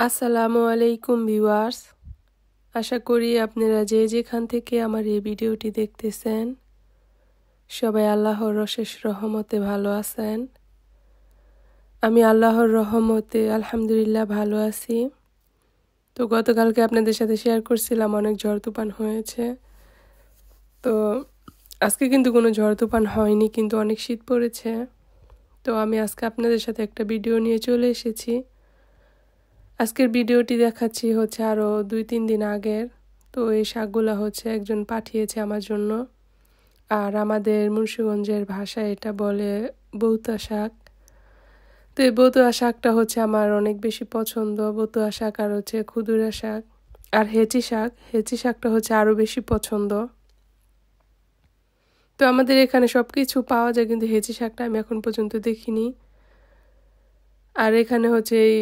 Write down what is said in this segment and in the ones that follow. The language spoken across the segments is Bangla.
আসসালামু আলাইকুম ভিউয়ার্স, আশা করি আপনারা যে যেখান থেকে আমার এই ভিডিওটি দেখতেছেন সবাই আল্লাহর অশেষ রহমতে ভালো আছেন। আমি আল্লাহর রহমতে আলহামদুলিল্লাহ ভালো আছি। তো গতকালকে আপনাদের সাথে শেয়ার করছিলাম অনেক ঝড় তুফান হয়েছে। তো আজকে কিন্তু কোনো ঝড় তুফান হয়নি, কিন্তু অনেক শীত পড়েছে। তো আমি আজকে আপনাদের সাথে একটা ভিডিও নিয়ে চলে এসেছি। আজকের ভিডিওটি দেখাচ্ছি হচ্ছে আরও 2-3 দিন আগের। তো এই শাকগুলা হচ্ছে একজন পাঠিয়েছে আমার জন্য। আর আমাদের মুন্সিগঞ্জের ভাষায় এটা বলে বউতা শাক। তো এই বউতা শাকটা হচ্ছে আমার অনেক বেশি পছন্দ। বউতা শাক আর হচ্ছে খুদুরা শাক আর হেঁচি শাকটা হচ্ছে আরও বেশি পছন্দ। তো আমাদের এখানে সব কিছু পাওয়া যায়, কিন্তু হেঁচি শাকটা আমি এখন পর্যন্ত দেখিনি। আর এখানে হচ্ছে এই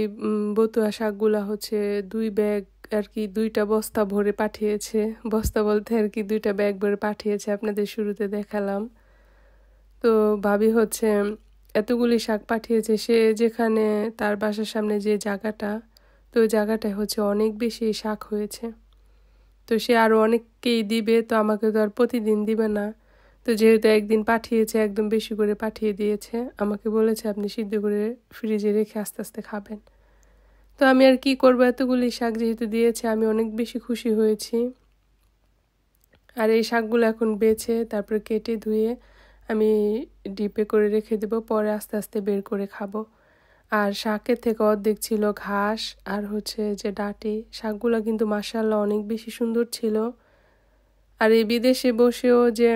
বতুয়া শাকগুলা হচ্ছে 2 ব্যাগ আর কি, 2টা বস্তা ভরে পাঠিয়েছে। বস্তা বলতে আর কি 2টা ব্যাগ ভরে পাঠিয়েছে, আপনাদের শুরুতে দেখালাম। তো ভাবি হচ্ছে এতগুলি শাক পাঠিয়েছে। সে যেখানে তার বাসার সামনে যে জায়গাটা, তো ওই জায়গাটায় হচ্ছে অনেক বেশি শাক হয়েছে। তো সে আরও অনেককেই দিবে, তো আমাকে তো আর প্রতিদিন দিবে না। তো যেহেতু একদিন পাঠিয়েছে, একদম বেশি করে পাঠিয়ে দিয়েছে। আমাকে বলেছে আপনি সিদ্ধ করে ফ্রিজে রেখে আস্তে আস্তে খাবেন। তো আমি আর কি করবো, এতগুলি শাক যেহেতু দিয়েছে আমি অনেক বেশি খুশি হয়েছি। আর এই শাকগুলো এখন বেছে তারপরে কেটে ধুয়ে আমি ডিপে করে রেখে দেবো, পরে আস্তে আস্তে বের করে খাবো। আর শাকের থেকে অর্ধেক ছিল ঘাস আর হচ্ছে যে ডাঁটি। শাকগুলো কিন্তু মাশাআল্লাহ অনেক বেশি সুন্দর ছিল। আর এই বিদেশে বসেও যে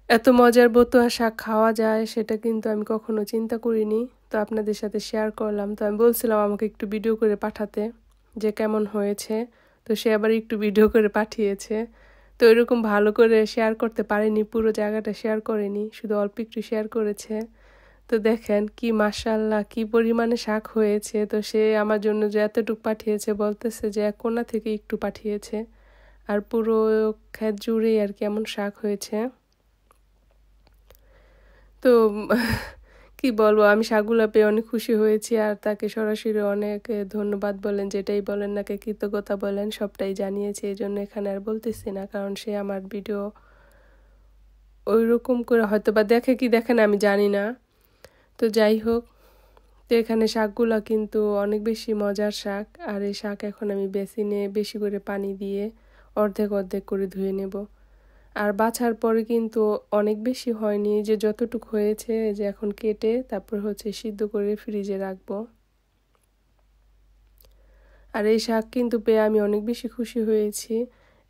এত মজার বতুয়া শাক খাওয়া যায় সেটা কিন্তু আমি কখনো চিন্তা করিনি। তো আপনাদের সাথে শেয়ার করলাম। তো আমি বলছিলাম আমাকে একটু ভিডিও করে পাঠাতে যে কেমন হয়েছে। তো সে আবার একটু ভিডিও করে পাঠিয়েছে। তো এরকম ভালো করে শেয়ার করতে পারেনি, পুরো জায়গাটা শেয়ার করেনি, শুধু অল্প একটু শেয়ার করেছে। তো দেখেন কি মাশাআল্লাহ কি পরিমাণে শাক হয়েছে। তো সে আমার জন্য যে এতটুকু পাঠিয়েছে, বলতেছে যে এক কোণা থেকে একটু পাঠিয়েছে, আর পুরো ক্ষেত জুড়েই আর কি এমন শাক হয়েছে। তো কি বলবো, আমি শাকগুলা পেয়ে অনেক খুশি হয়েছি। আর তাকে সরাসরি অনেক ধন্যবাদ বলেন, যেটাই বলেন নাকি কৃতজ্ঞতা বলেন, সবটাই জানিয়েছি। এই জন্য এখানে আর বলতেছি না, কারণ সে আমার ভিডিও ওই রকম করে হয়তো বা দেখে কি দেখে না আমি জানি না। তো যাই হোক, তো এখানে শাকগুলা কিন্তু অনেক বেশি মজার শাক। আর এই শাক এখন আমি বেসিনে বেশি করে পানি দিয়ে অর্ধেক অর্ধেক করে ধুয়ে নেব। আর বাছার পরে কিন্তু অনেক বেশি হয়নি, যে যতটুকু হয়েছে যে এখন কেটে তারপর হচ্ছে সিদ্ধ করে ফ্রিজে রাখবো। আর এই শাক কিন্তু পেয়ে আমি অনেক বেশি খুশি হয়েছি,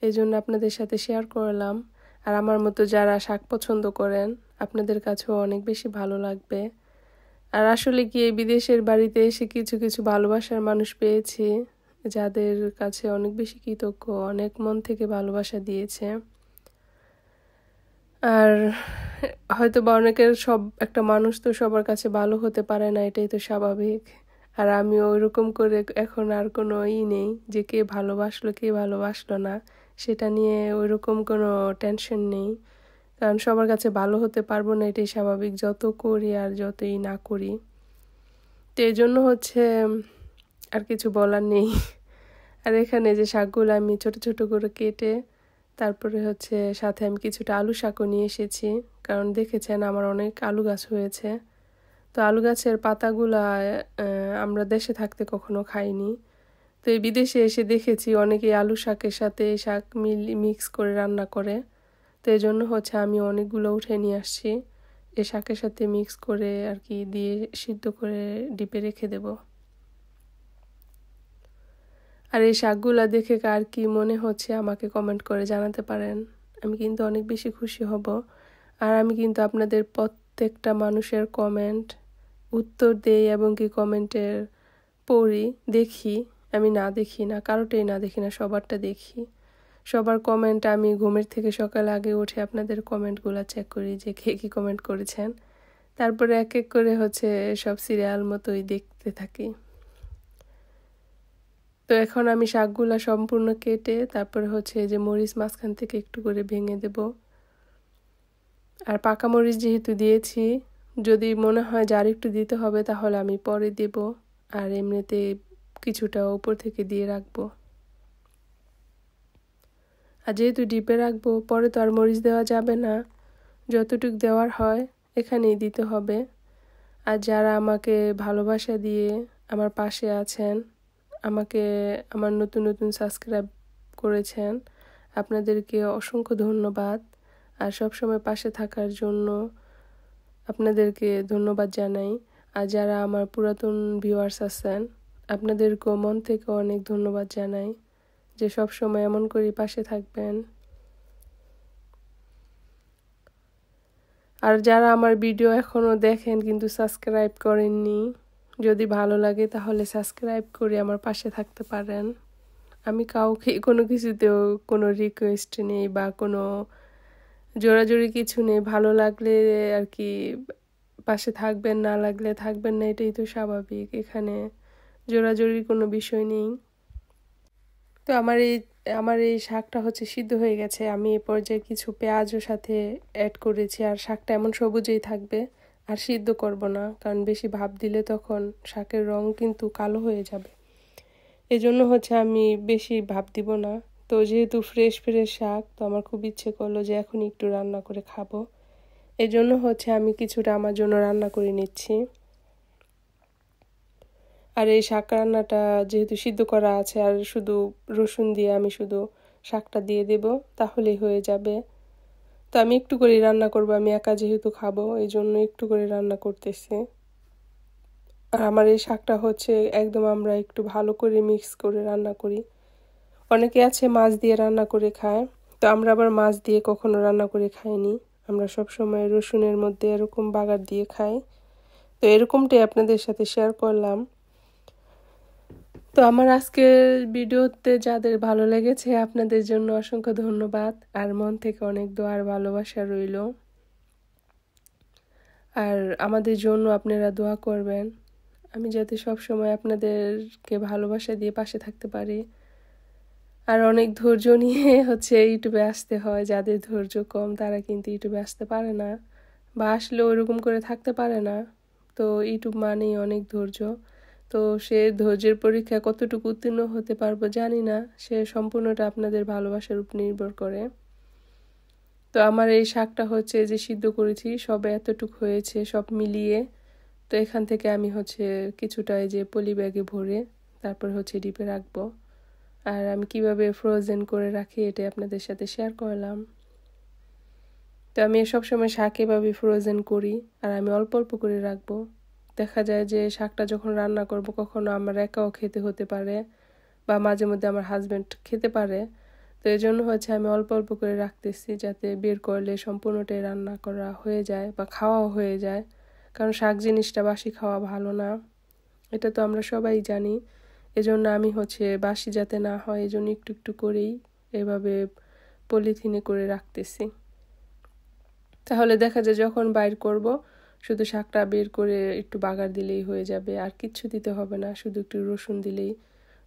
এই জন্য আপনাদের সাথে শেয়ার করলাম। আর আমার মতো যারা শাক পছন্দ করেন আপনাদের কাছেও অনেক বেশি ভালো লাগবে। আর আসলে কি এই বিদেশের বাড়িতে এসে কিছু কিছু ভালোবাসার মানুষ পেয়েছি, যাদের কাছে অনেক বেশি কৃতজ্ঞ, অনেক মন থেকে ভালোবাসা দিয়েছে। আর হয়তো বা অনেকের একটা মানুষ তো সবার কাছে ভালো হতে পারে না, এটাই তো স্বাভাবিক। আর আমি ওইরকম করে এখন আর কোনো নেই যে কে ভালোবাসলো কে ভালোবাসলো না, সেটা নিয়ে ওইরকম কোনো টেনশন নেই। কারণ সবার কাছে ভালো হতে পারবো না, এটাই স্বাভাবিক, যত করি আর যতই না করি। তো এই জন্য হচ্ছে আর কিছু বলার নেই। আর এখানে যে শাকগুলো আমি ছোট ছোট করে কেটে তারপরে হচ্ছে সাথে আমি কিছুটা আলু শাকও নিয়ে এসেছি, কারণ দেখেছেন আমার অনেক আলু গাছ হয়েছে। তো আলু গাছের পাতাগুলা আমরা দেশে থাকতে কখনো খাইনি। তো এই বিদেশে এসে দেখেছি অনেকেই আলু শাকের সাথে শাক মিক্স করে রান্না করে। তো এই জন্য হচ্ছে আমি অনেকগুলো উঠে নিয়ে আসছি, এই শাকের সাথে মিক্স করে আর কি দিয়ে সিদ্ধ করে ডিপে রেখে দেব। আর এই শাকগুলা দেখে কার কি মনে হচ্ছে আমাকে কমেন্ট করে জানাতে পারেন, আমি কিন্তু অনেক বেশি খুশি হব। আর আমি কিন্তু আপনাদের প্রত্যেকটা মানুষের কমেন্ট উত্তর দেই এবং কি কমেন্টের পড়ি, দেখি। আমি না দেখি না, কারোটাই না দেখি না, সবারটা দেখি। সবার কমেন্ট আমি ঘুমের থেকে সকাল আগে উঠে আপনাদের কমেন্টগুলো চেক করি যে কে কী কমেন্ট করেছেন। তারপরে এক এক করে হচ্ছে সব সিরিয়াল মতোই দেখতে থাকি। তো এখন আমি শাকগুলা সম্পূর্ণ কেটে তারপরে হচ্ছে যে মরিচ মাঝখান থেকে একটু করে ভেঙে দেব। আর পাকা মরিচ যেহেতু দিয়েছি, যদি মনে হয় যে আর একটু দিতে হবে তাহলে আমি পরে দেব। আর এমনিতে কিছুটা উপর থেকে দিয়ে রাখবো। আর যেহেতু ডিপে রাখবো, পরে তো আর মরিচ দেওয়া যাবে না, যতটুকু দেওয়ার হয় এখানেই দিতে হবে। আর যারা আমাকে ভালোবাসা দিয়ে আমার পাশে আছেন, আমাকে আমার নতুন নতুন সাবস্ক্রাইব করেছেন, আপনাদেরকে অসংখ্য ধন্যবাদ। আর সবসময় পাশে থাকার জন্য আপনাদেরকে ধন্যবাদ জানাই। আর যারা আমার পুরাতন ভিউয়ার্স আছেন, আপনাদেরকেও মন থেকে অনেক ধন্যবাদ জানাই যে সবসময় এমন করে পাশে থাকবেন। আর যারা আমার ভিডিও এখনও দেখেন কিন্তু সাবস্ক্রাইব করেননি, যদি ভালো লাগে তাহলে সাবস্ক্রাইব করে আমার পাশে থাকতে পারেন। আমি কাউকে কোনো কিছুতেও কোনো রিকোয়েস্ট নেই বা কোনো জোরাজোরি কিছু নেই। ভালো লাগলে আর কি পাশে থাকবেন, না লাগলে থাকবেন না, এটাই তো স্বাভাবিক। এখানে জোরাজোরির কোনো বিষয় নেই। তো আমার এই শাকটা হচ্ছে সিদ্ধ হয়ে গেছে। আমি এ পর্যায়ে কিছু পেঁয়াজও সাথে অ্যাড করেছি। আর শাকটা এমন সবুজেই থাকবে, আর সিদ্ধ করব না, কারণ বেশি ভাপ দিলে তখন শাকের রং কিন্তু কালো হয়ে যাবে। এজন্য হচ্ছে আমি বেশি ভাপ দিব না। তো যেহেতু ফ্রেশ শাক, তো আমার খুব ইচ্ছে করলো যে এখন একটু রান্না করে খাবো। এজন্য হচ্ছে আমি কিছুটা আমার জন্য রান্না করে নিচ্ছি। আর এই শাক রান্নাটা যেহেতু সিদ্ধ করা আছে, আর শুধু রসুন দিয়ে আমি শুধু শাকটা দিয়ে দেব, তাহলেই হয়ে যাবে। তো আমি একটু করে রান্না করব, আমি একা যেহেতু খাবো, এই জন্য একটু করে রান্না করতেছি। আর আমার এই শাকটা হচ্ছে একদম আমরা একটু ভালো করে মিক্স করে রান্না করি। অনেকে আছে মাছ দিয়ে রান্না করে খায়, তো আমরা আবার মাছ দিয়ে কখনো রান্না করে খাইনি। আমরা সব সময় রসুনের মধ্যে এরকম বাগার দিয়ে খাই। তো এরকমটাই আপনাদের সাথে শেয়ার করলাম। তো আমার আজকের ভিডিওতে যাদের ভালো লেগেছে, আপনাদের জন্য অসংখ্য ধন্যবাদ। আর মন থেকে অনেক দোয়ার ভালোবাসা রইল। আর আমাদের জন্য আপনারা দোয়া করবেন, আমি যাতে সব সময় আপনাদেরকে ভালোবাসা দিয়ে পাশে থাকতে পারি। আর অনেক ধৈর্য নিয়ে হচ্ছে ইউটিউবে আসতে হয়। যাদের ধৈর্য কম তারা কিন্তু ইউটিউবে আসতে পারে না, বা আসলেও ওরকম করে থাকতে পারে না। তো ইউটিউব মানেই অনেক ধৈর্য। তো সে ধৈর্যের পরীক্ষা কতটুকু উত্তীর্ণ হতে পারবো জানি না, সে সম্পূর্ণটা আপনাদের ভালোবাসার উপর নির্ভর করে। তো আমার এই শাকটা হচ্ছে যে সিদ্ধ করেছি, সব এতটুকু হয়েছে সব মিলিয়ে। তো এখান থেকে আমি হচ্ছে কিছুটা এই যে পলি ব্যাগে ভরে তারপর হচ্ছে ডিপে রাখবো। আর আমি কিভাবে ফ্রোজেন করে রাখি এটা আপনাদের সাথে শেয়ার করলাম। তো আমি সবসময় শাক এভাবে ফ্রোজেন করি, আর আমি অল্প অল্প করে রাখবো। দেখা যায় যে শাকটা যখন রান্না করব, কখনো আমার একাও খেতে হতে পারে, বা মাঝে মধ্যে আমার হাজব্যান্ড খেতে পারে। তো এই জন্য হচ্ছে আমি অল্প অল্প করে রাখতেছি, যাতে বের করলে সম্পূর্ণটাই রান্না করা হয়ে যায় বা খাওয়াও হয়ে যায়। কারণ শাক জিনিসটা বাসি খাওয়া ভালো না, এটা তো আমরা সবাই জানি। এজন্য আমি হচ্ছে বাসি যাতে না হয়, এজন্য একটু একটু করেই এভাবে পলিথিনে করে রাখতেছি। তাহলে দেখা যায় যখন বাইর করব, শুধু শাকটা বের করে একটু বাগার দিলেই হয়ে যাবে, আর কিচ্ছু দিতে হবে না। শুধু একটু রসুন দিলেই,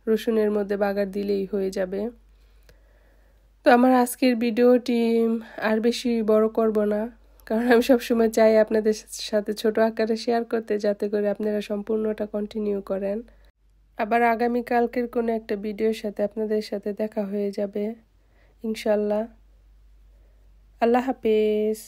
রসুনের মধ্যে বাগার দিলেই হয়ে যাবে। তো আমার আজকের ভিডিওটি আর বেশি বড় করব না, কারণ আমি সবসময় চাই আপনাদের সাথে ছোট আকারে শেয়ার করতে, যাতে করে আপনারা সম্পূর্ণটা কন্টিনিউ করেন। আবার আগামীকালকের কোনো একটা ভিডিওর সাথে আপনাদের সাথে দেখা হয়ে যাবে ইনশাল্লাহ। আল্লাহ হাফেজ।